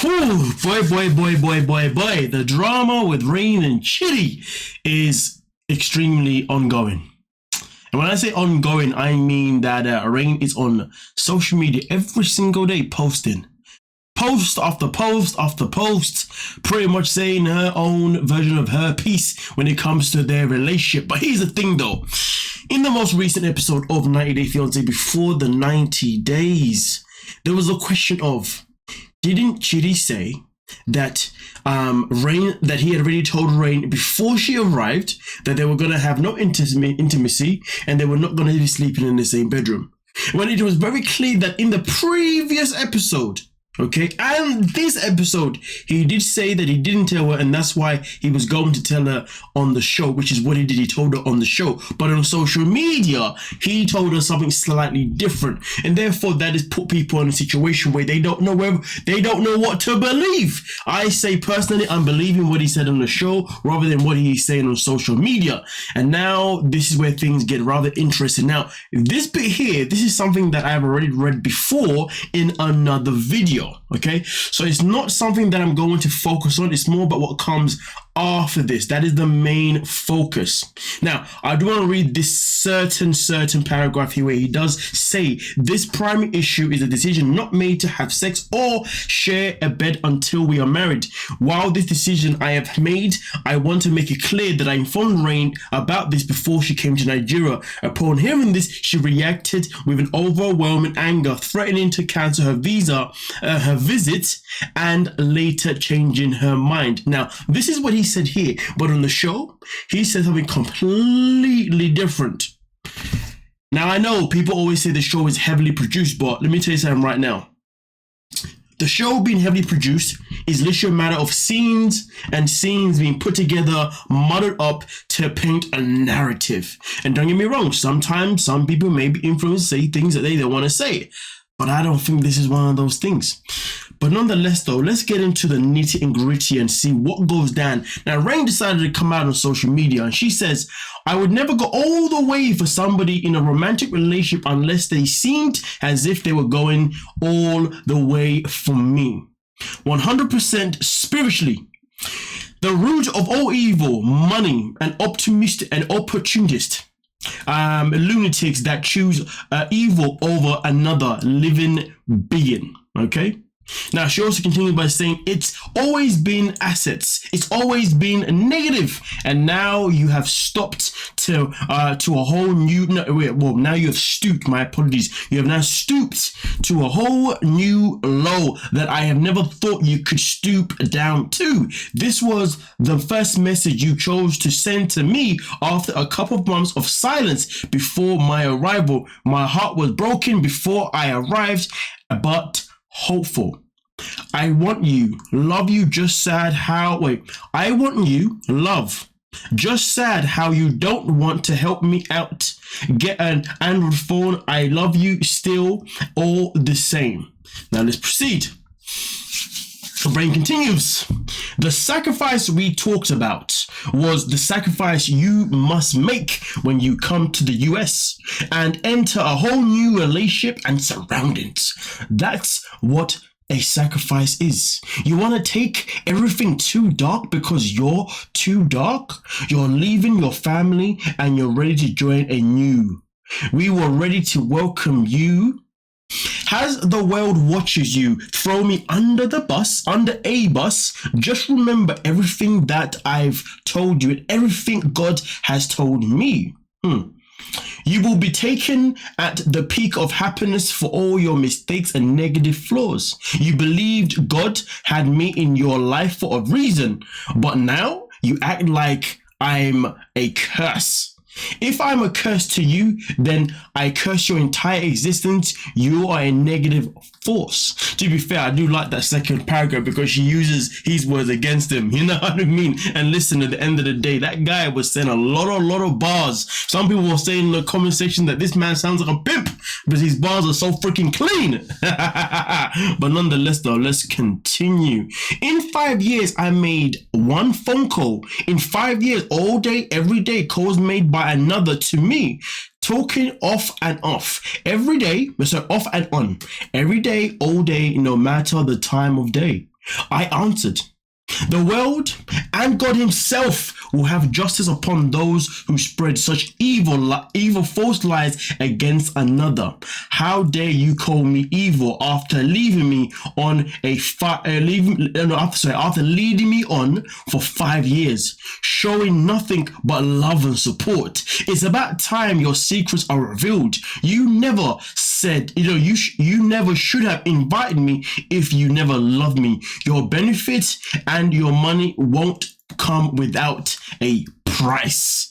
Whew, boy. The drama with Rayne and Chidi is extremely ongoing. And when I say ongoing, I mean that Rayne is on social media every single day posting. Post after post after post, pretty much saying her own version of her piece when it comes to their relationship. But here's the thing though. In the most recent episode of 90 Day Fiancé, before the 90 days, there was a question of, didn't Chidi say that Rayne, that he had already told Rayne before she arrived that they were going to have no intimacy and they were not going to be sleeping in the same bedroom? When it was very clear that in the previous episode, okay, and this episode, he did say that he didn't tell her, and that's why he was going to tell her on the show, which is what he did. He told her on the show, but on social media, he told her something slightly different, and therefore that has put people in a situation where they don't know what to believe. I say personally, I'm believing what he said on the show rather than what he's saying on social media, and now this is where things get rather interesting. Now, this bit here, this is something that I have already read before in another video. Okay, so it's not something that I'm going to focus on. It's more about what comes after this. That is the main focus. Now, I do want to read this certain paragraph here where he does say this primary issue is a decision not made to have sex or share a bed until we are married. While this decision I have made, I want to make it clear that I informed Rayne about this before she came to Nigeria. Upon hearing this, she reacted with an overwhelming anger, threatening to cancel her her visit, and later changing her mind. Now, this is what he said here, but on the show, he said something completely different. Now, I know people always say the show is heavily produced, but let me tell you something right now. The show being heavily produced is literally a matter of scenes being put together, muddled up to paint a narrative. And don't get me wrong, sometimes some people may be influenced to say things that they don't want to say. But I don't think this is one of those things. But nonetheless, though, let's get into the nitty and gritty and see what goes down. Now, Rayne decided to come out on social media and she says, I would never go all the way for somebody in a romantic relationship unless they seemed as if they were going all the way for me. 100% spiritually. The root of all evil, money, and opportunist. Lunatics that choose evil over another living being. Okay. Now, she also continued by saying it's always been assets. It's always been negative, and now you have stopped to a whole new. Now you have stooped. My apologies. You have now stooped to a whole new low that I have never thought you could stoop down to. This was the first message you chose to send to me after a couple of months of silence before my arrival. My heart was broken before I arrived, but hopeful. I want you, love you, just sad how, I want you, love, just sad how you don't want to help me out. Get an Android phone, I love you still, all the same. Now let's proceed. Rayne continues. The sacrifice we talked about was the sacrifice you must make when you come to the US and enter a whole new relationship and surroundings. That's what a sacrifice is. You want to take everything too dark because you're too dark? You're leaving your family and you're ready to join a new. We were ready to welcome you. As the world watches you throw me under a bus, just remember everything that I've told you and everything God has told me. You will be taken at the peak of happiness for all your mistakes and negative flaws. You believed God had me in your life for a reason, but now you act like I'm a curse. If I'm a curse to you, then I curse your entire existence. You are a negative force. To be fair, I do like that second paragraph because she uses his words against him. You know what I mean? And listen, at the end of the day, that guy was saying a lot of bars. Some people were saying in the comment section that this man sounds like a pimp because his bars are so freaking clean. But nonetheless, though, let's continue. In 5 years, I made one phone call. In 5 years, all day, every day, calls made by another to me, talking off and off every day, so off and on every day, all day, no matter the time of day. I answered, the world and God himself will have justice upon those who spread such evil false lies against another. How dare you call me evil after leaving me on after leading me on for 5 years, showing nothing but love and support. It's about time your secrets are revealed. You never said, you never should have invited me if you never loved me. Your benefit and your money won't come without a price.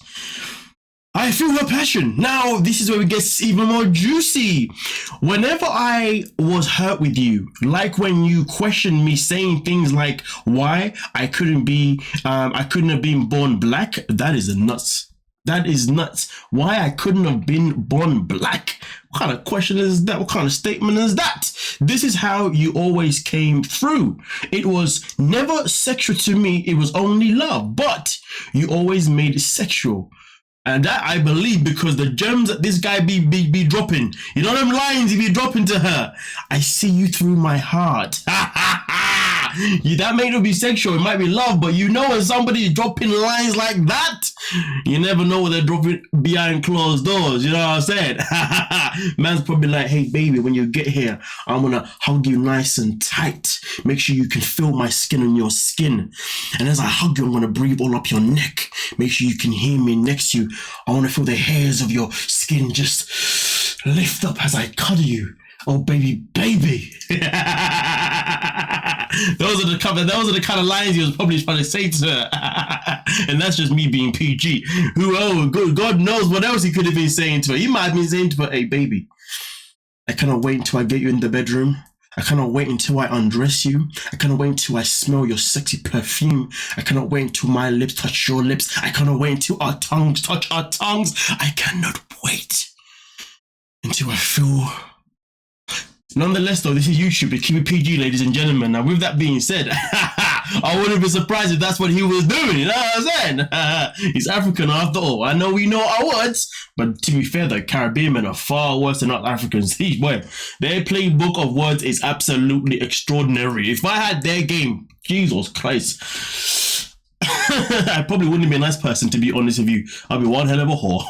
I feel her passion. Now, this is where it gets even more juicy. Whenever I was hurt with you, like when you questioned me saying things like why I couldn't have been born black, that is nuts. That is nuts. Why I couldn't have been born black? What kind of question is that? What kind of statement is that? This is how you always came through. It was never sexual to me. It was only love. But you always made it sexual. And that I believe because the gems that this guy be dropping. You know them lines he be dropping to her. I see you through my heart. That may not be sexual, it might be love, but you know when somebody is dropping lines like that, you never know what they're dropping behind closed doors, you know what I'm saying? Man's probably like, hey baby, when you get here, I'm gonna hug you nice and tight. Make sure you can feel my skin on your skin. And as I hug you, I'm gonna breathe all up your neck. Make sure you can hear me next to you. I wanna feel the hairs of your skin just lift up as I cuddle you. Oh baby. Those are the kind of lines he was probably trying to say to her. And that's just me being PG. God knows what else he could have been saying to her. He might have been saying to her, hey baby, I cannot wait until I get you in the bedroom. I cannot wait until I undress you. I cannot wait until I smell your sexy perfume. I cannot wait until my lips touch your lips. I cannot wait until our tongues touch our tongues. I cannot wait until I feel... Nonetheless, though, this is YouTube, but keep it PG, ladies and gentlemen. Now, with that being said, I wouldn't be surprised if that's what he was doing. You know what I'm saying? He's African after all. I know we know our words, but to be fair, the Caribbean men are far worse than us Africans. Their playbook of words is absolutely extraordinary. If I had their game, Jesus Christ, I probably wouldn't be a nice person, to be honest with you. I'd be one hell of a whore.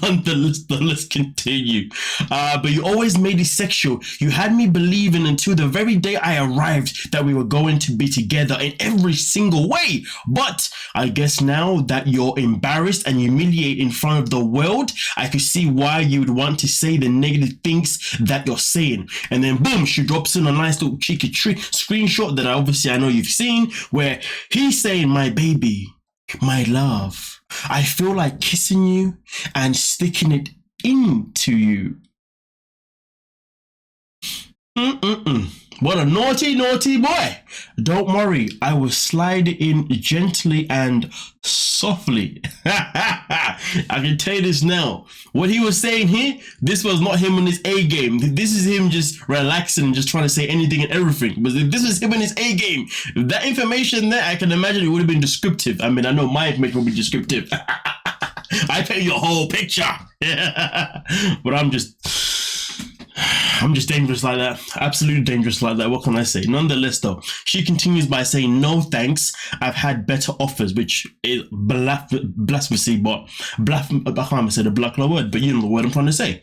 Nonetheless, let's continue. But you always made it sexual. You had me believing until the very day I arrived that we were going to be together in every single way. But I guess now that you're embarrassed and humiliated in front of the world, I could see why you would want to say the negative things that you're saying. And then boom, she drops in a nice little cheeky screenshot that I know you've seen, where he's saying, my baby, my love, I feel like kissing you and sticking it into you. What a naughty boy. Don't worry, I will slide in gently and softly. I can tell you this now. What he was saying here, this was not him on his A game. This is him just relaxing and just trying to say anything and everything. But if this was him on his A game, that information there, I can imagine it would have been descriptive. I mean, I know my information would be descriptive. I paint your whole picture. But I'm just dangerous like that. Absolutely dangerous like that. What can I say? Nonetheless, though, she continues by saying, no thanks. I've had better offers, which is blasphemy, but I can't even say the black word, but you know the word I'm trying to say.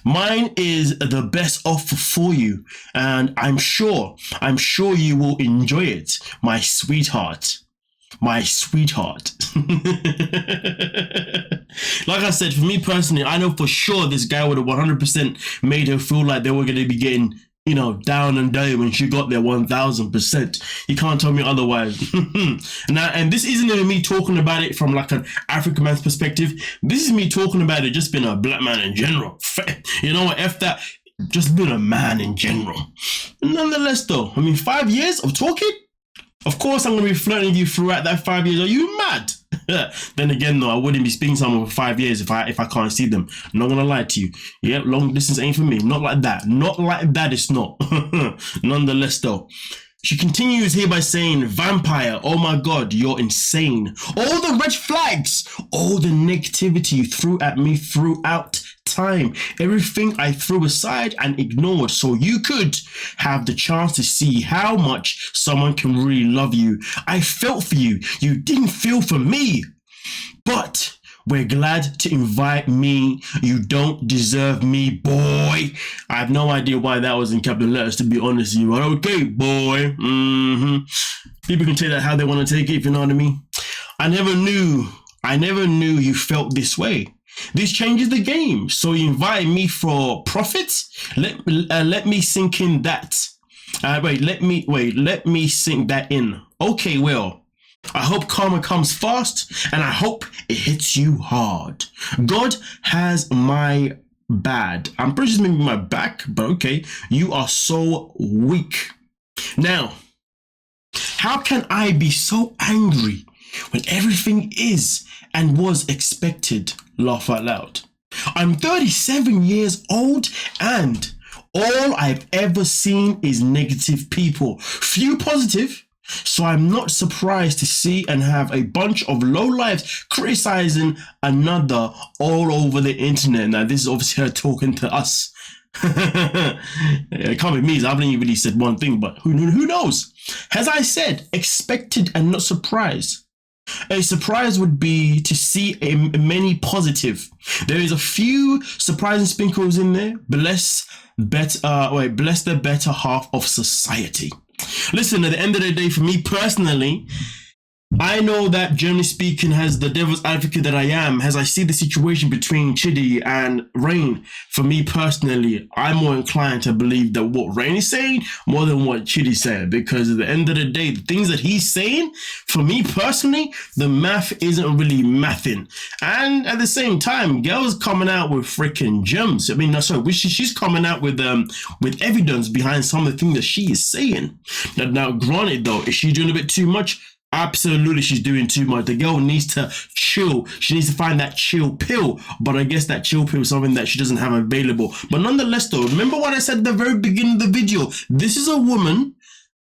Mine is the best offer for you, and I'm sure you will enjoy it, my sweetheart. My sweetheart. Like I said, for me personally, I know for sure this guy would have 100% made her feel like they were going to be getting, down and dirty when she got there 1000%. You can't tell me otherwise. Now, and this isn't even me talking about it from like an African man's perspective. This is me talking about it just being a black man in general. You know what? F that. Just being a man in general. Nonetheless, though, 5 years of talking? Of course, I'm going to be flirting with you throughout that 5 years. Are you mad? Then again, though, I wouldn't be speaking to someone for 5 years if I can't see them. I'm not going to lie to you. Yeah, long distance ain't for me. Not like that. Not like that, it's not. Nonetheless, though, she continues here by saying, vampire, oh my God, you're insane. All the red flags, all the negativity you threw at me throughout time, everything I threw aside and ignored so you could have the chance to see how much someone can really love you. I felt for you. You didn't feel for me. But we're glad to invite me. You don't deserve me, boy. I have no idea why that was in capital letters, to be honest with you. But okay, boy. People can take that how they want to take it, if you know what I mean. I never knew you felt this way. This changes the game. So you invite me for profits? Let me sink in that. Let me sink that in. Okay, well, I hope karma comes fast and I hope it hits you hard. God has my bad. I'm pretty sure maybe my back, but okay. You are so weak. Now, how can I be so angry when everything is and was expected? Laugh out loud. I'm 37 years old and all I've ever seen is negative people. Few positive. So I'm not surprised to see and have a bunch of lowlifes criticizing another all over the internet. Now, this is obviously her talking to us. It can't be me. I haven't even really said one thing, but who knows? As I said, expected and not surprised. A surprise would be to see many positive. There is a few surprising sprinkles in there. Bless the better half of society. Listen, at the end of the day, for me personally, I know that generally speaking, as the devil's advocate that I am, as I see the situation between Chidi and Rayne, for me personally, I'm more inclined to believe that what Rayne is saying more than what Chidi said, because at the end of the day, the things that he's saying, for me personally, the math isn't really mathing. And at the same time, girl's coming out with freaking gems. I mean, no, sorry, she's coming out with evidence behind some of the things that she is saying. Now, granted though, is she doing a bit too much? Absolutely, she's doing too much. The girl needs to chill. She needs to find that chill pill. But I guess that chill pill is something that she doesn't have available. But nonetheless, though, remember what I said at the very beginning of the video. This is a woman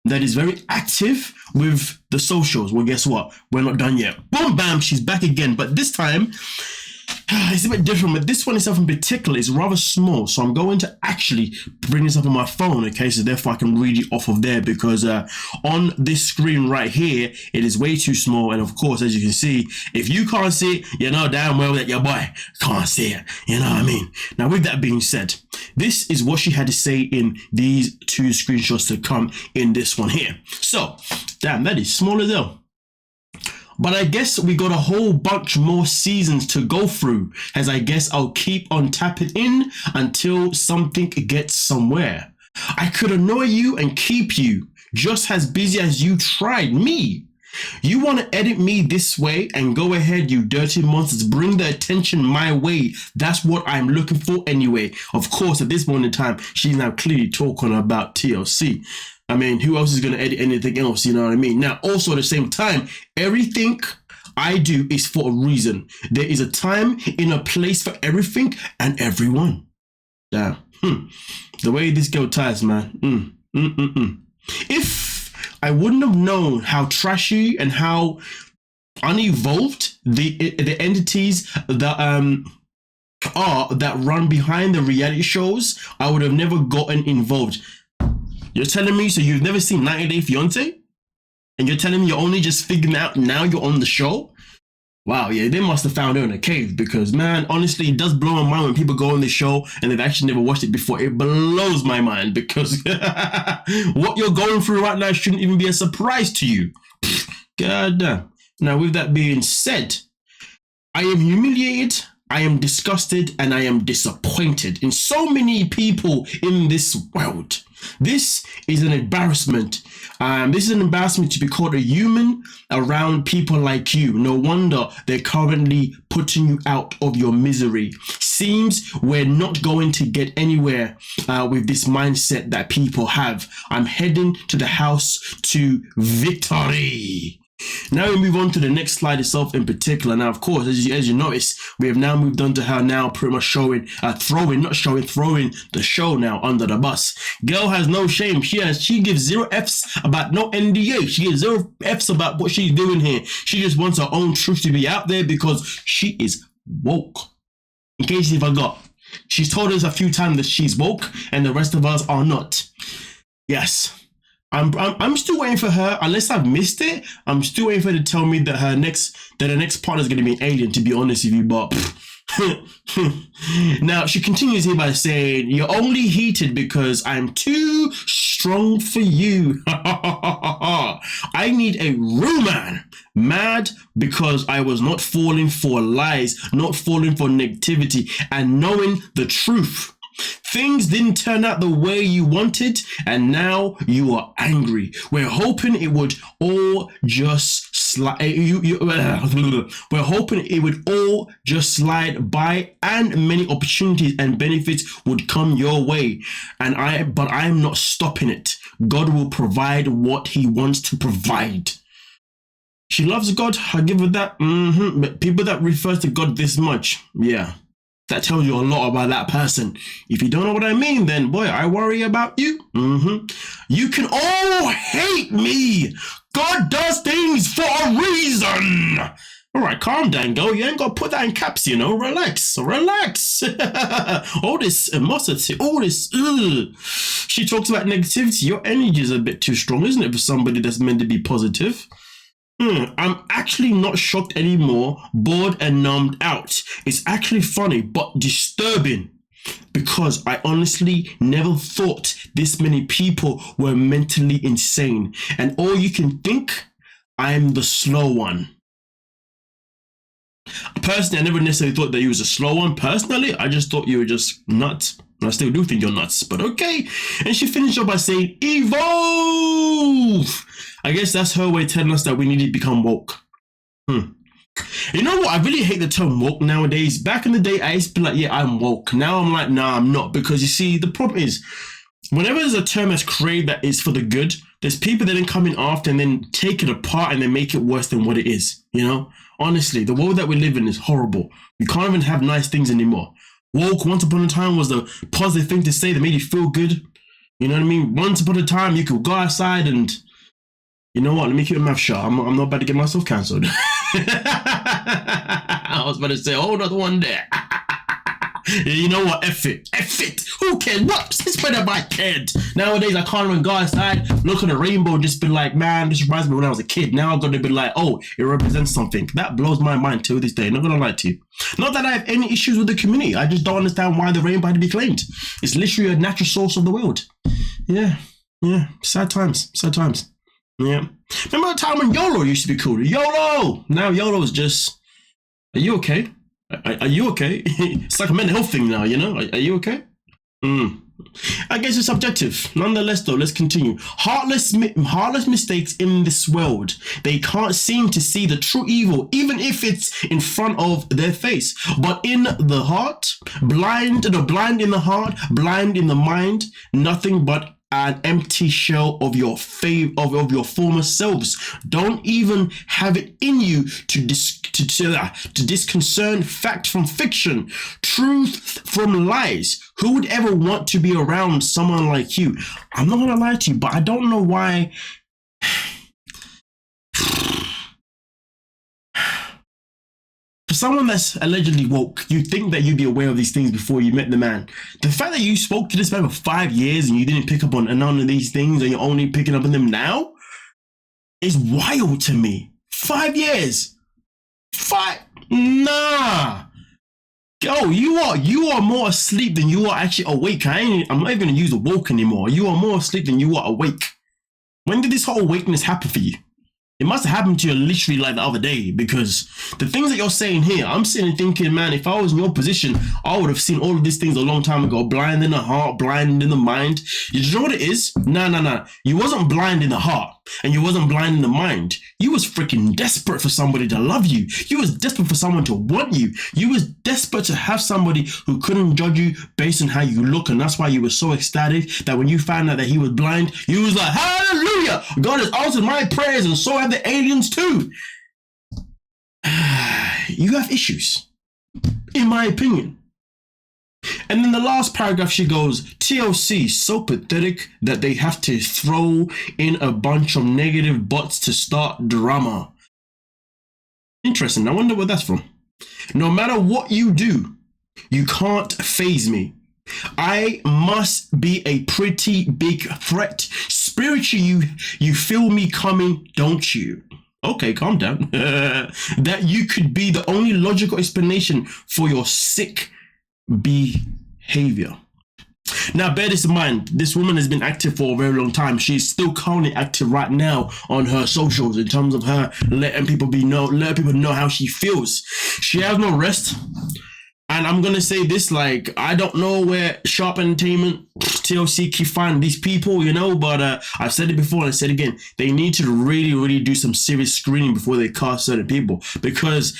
that is very active with the socials. Well, guess what? We're not done yet. Boom, bam, she's back again. But this time, it's a bit different, but this one itself in particular is rather small, so I'm going to actually bring this up on my phone, okay, so therefore I can read it off of there, because on this screen right here, it is way too small, and of course, as you can see, if you can't see it, you know damn well that your boy can't see it, you know what I mean? Now, with that being said, this is what she had to say in these two screenshots to come in this one here. So, damn, that is small as hell. But I guess we got a whole bunch more seasons to go through, as I guess I'll keep on tapping in until something gets somewhere. I could annoy you and keep you just as busy as you tried me. You want to edit me this way and go ahead, you dirty monsters. Bring the attention my way. That's what I'm looking for anyway. Of course, at this moment in time, she's now clearly talking about TLC. I mean, who else is going to edit anything else? You know what I mean? Now, also at the same time, everything I do is for a reason. There is a time in a place for everything and everyone. Damn. The way this girl ties, man. If I wouldn't have known how trashy and how unevolved the entities that that run behind the reality shows, I would have never gotten involved. You're telling me, so you've never seen 90 Day Fiancé? And you're telling me you're only just figuring out now you're on the show? Wow, yeah, they must have found her in a cave, because, man, honestly, it does blow my mind when people go on the show and they've actually never watched it before. It blows my mind, because what you're going through right now shouldn't even be a surprise to you. God damn. Now, with that being said, I am humiliated, I am disgusted, and I am disappointed in so many people in this world. This is an embarrassment. This is an embarrassment to be called a human around people like you. No wonder they're currently putting you out of your misery. Seems we're not going to get anywhere with this mindset that people have. I'm heading to the house to victory. Now we move on to the next slide itself in particular. Now, of course, as you notice, we have now moved on to her now pretty much throwing the show now under the bus. Girl has no shame. She gives 0 F's about no NDA. She gives 0 F's about what she's doing here. She just wants her own truth to be out there because she is woke. In case you forgot, she is woke. Now, of course, as you know, we have now moved on to the next slide itself in particular. Now, of course, as you notice, we have now moved on to her now pretty much throwing the show now under the bus. Girl has no shame. She has 0 F's about no NDA. She just wants her own truth to be out there because she is woke. She's told us a few times that she's woke and the rest of us are not. Yes. I'm still waiting for her, unless I've missed it, I'm still waiting for her to tell me that her next partner is going to be an alien, to be honest with you, but now she continues here by saying, you're only heated because I'm too strong for you. I need a real man. Mad because I was not falling for lies, not falling for negativity, and knowing the truth. Things didn't turn out the way you wanted, and now you are angry. We're hoping it would all just slide. We're hoping it would all just slide by, and many opportunities and benefits would come your way. But I'm not stopping it. God will provide what He wants to provide. She loves God. I give her that. But people that refer to God this much, yeah. That tells you a lot about that person. If you don't know what I mean, then boy, I worry about you. You can all hate me. God does things for a reason. All right, calm down, girl. You ain't got to put that in caps, you know. Relax. All this animosity, all this. She talks about negativity. Your energy is a bit too strong, isn't it, for somebody that's meant to be positive? I'm actually not shocked anymore, bored and numbed out. It's actually funny, but disturbing, because I honestly never thought this many people were mentally insane. And all you can think, I'm the slow one. Personally, I never necessarily thought that you was a slow one. Personally, I just thought you were just nuts. I still do think you're nuts, but okay. And she finished up by saying, evolve! I guess that's her way of telling us that we need to become woke. You know what? I really hate the term woke nowadays. Back in the day, I used to be like, yeah, I'm woke. Now I'm like, nah, I'm not. Because you see, the problem is, whenever there's a term that's created that is for the good, there's people that then come in after and then take it apart and then make it worse than what it is. You know? Honestly, the world that we live in is horrible. We can't even have nice things anymore. Woke, once upon a time, was the positive thing to say that made you feel good. You know what I mean? Once upon a time, you could go outside and, you know what? Let me keep my mouth shut. I'm not about to get myself cancelled. I was about to say, hold on one there. You know what? F it. Who cares? What? It's better by kid. Nowadays, I can't even go outside, look at a rainbow, and just be like, man, this reminds me when I was a kid. Now I'm going to be like, oh, it represents something. That blows my mind till this day. Not going to lie to you. Not that I have any issues with the community. I just don't understand why the rainbow had to be claimed. It's literally a natural source of the world. Yeah. Sad times. Yeah. Remember the time when YOLO used to be cool? YOLO! Now YOLO is just, are you okay? Are you okay? It's like a mental health thing now, you know? Are you okay? I guess it's subjective. Nonetheless, though, let's continue. Heartless mistakes in this world. They can't seem to see the true evil, even if it's in front of their face. But in the heart, blind in the heart, blind in the mind, nothing but an empty shell of your former selves. Don't even have it in you to discern fact from fiction, truth from lies. Who would ever want to be around someone like you? I'm not gonna lie to you, but I don't know why. For someone that's allegedly woke, you'd think that you'd be aware of these things before you met the man. The fact that you spoke to this man for 5 years and you didn't pick up on none of these things and you're only picking up on them now is wild to me. 5 years. Nah. Oh, you are more asleep than you are actually awake. I'm not even going to use the woke anymore. You are more asleep than you are awake. When did this whole awakeness happen for you? It must have happened to you literally like the other day, because the things that you're saying here, I'm sitting thinking, man, if I was in your position, I would have seen all of these things a long time ago. Blind in the heart, blind in the mind. You know what it is? Nah. You wasn't blind in the heart and you wasn't blind in the mind. You was freaking desperate for somebody to love you. You was desperate for someone to want you. You was desperate to have somebody who couldn't judge you based on how you look. And that's why you were so ecstatic that when you found out that he was blind, you was like, hallelujah, God has answered my prayers, and so have the aliens too. You have issues, in my opinion. And then the last paragraph, she goes, TLC, so pathetic that they have to throw in a bunch of negative bots to start drama. Interesting. I wonder where that's from. No matter what you do, You can't phase me. I must be a pretty big threat. Spiritually, you feel me coming, don't you? Okay, calm down. That you could be the only logical explanation for your sick behavior. Now, bear this in mind, this woman has been active for a very long time. She's still currently active right now on her socials in terms of her letting people know how she feels. She has no rest. And I'm gonna say this, like, I don't know where Sharp Entertainment, TLC can find these people, but I've said it before and I said it again. They need to really do some serious screening before they cast certain people, because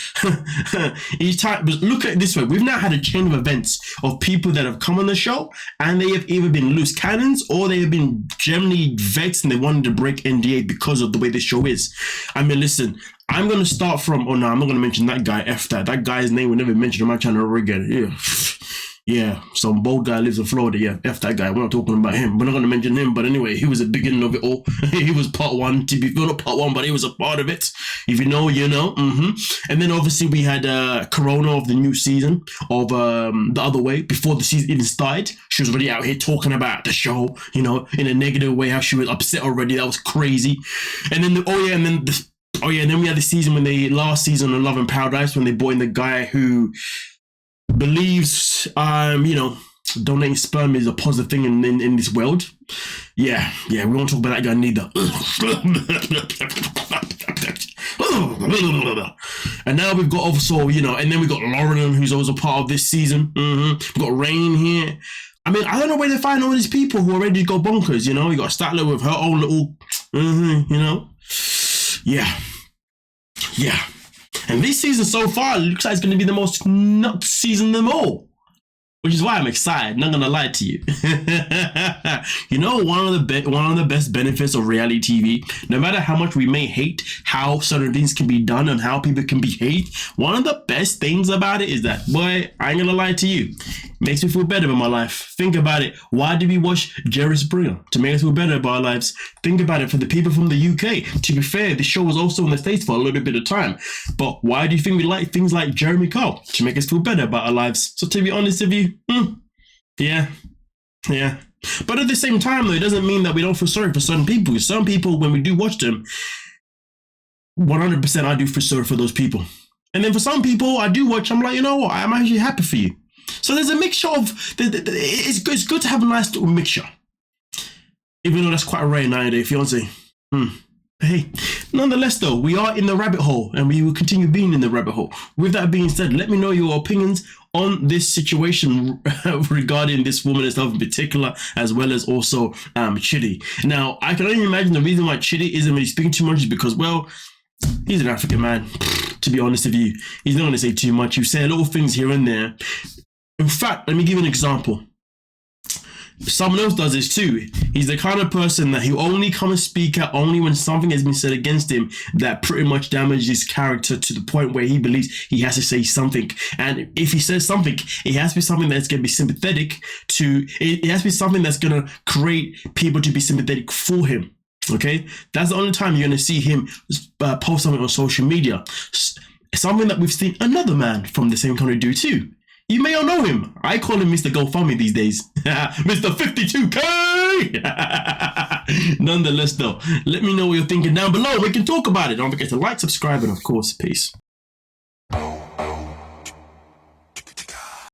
each time, but look at it this way, we've now had a chain of events of people that have come on the show and they have either been loose cannons or they have been generally vexed and they wanted to break NDA because of the way the show is. I mean, listen, I'm going to start from, oh no, I'm not going to mention that guy, F that. That guy's name will never mention on my channel ever again. Yeah. Yeah, some bold guy lives in Florida. Yeah, F that guy. We're not talking about him. We're not going to mention him. But anyway, he was the beginning of it all. He was part one, to be not part one, but he was a part of it. If you know, you know. And then obviously we had Corona of the new season of The Other Way. Before the season even started, she was already out here talking about the show, in a negative way, how she was upset already. That was crazy. And then, and then we had the season last season of Love and Paradise, when they brought in the guy who believes, donating sperm is a positive thing in this world. Yeah, we won't talk about that guy neither. And now we've got also, and then we've got Lauren, who's also part of this season. We've got Rayne here. I mean, I don't know where they find all these people who are ready to go bonkers, You got Statler with her own little, Yeah. And this season so far looks like it's going to be the most nuts season of them all. Which is why I'm excited, not gonna lie to you. One of the best benefits of reality TV, no matter how much we may hate how certain things can be done and how people can behave, one of the best things about it is that, boy, I ain't gonna lie to you, it makes me feel better about my life. Think about it. Why did we watch Jerry Springer? To make us feel better about our lives. Think about it, for the people from the UK. To be fair, this show was also in the States for a little bit of time. But why do you think we like things like Jeremy Kyle? To make us feel better about our lives. So to be honest with you, yeah. But at the same time, though, it doesn't mean that we don't feel sorry for certain people. Some people, when we do watch them, 100% I do feel sorry for those people. And then for some people, I do watch, I'm like, you know what, I'm actually happy for you. So there's a mixture of, it's good to have a nice little mixture. Even though that's quite rare nowadays, fiance. Hey, nonetheless though, we are in the rabbit hole and we will continue being in the rabbit hole. With that being said, let me know your opinions on this situation regarding this woman itself in particular, as well as also Chidi. Now, I can only imagine the reason why Chidi isn't really speaking too much is because, well, he's an African man, to be honest with you. He's not going to say too much. You say little things here and there. In fact, let me give you an example. Someone else does this too. He's the kind of person that he'll only come and speak out only when something has been said against him that pretty much damages his character to the point where he believes he has to say something. And if he says something, it has to be something that's going to be sympathetic to, it has to be something that's going to create people to be sympathetic for him. Okay? That's the only time you're going to see him post something on social media. Something that we've seen another man from the same country do too. You may all know him. I call him Mr. GoFundMe these days. Mr. 52K! Nonetheless though, let me know what you're thinking down below. We can talk about it. Don't forget to like, subscribe, and of course, peace.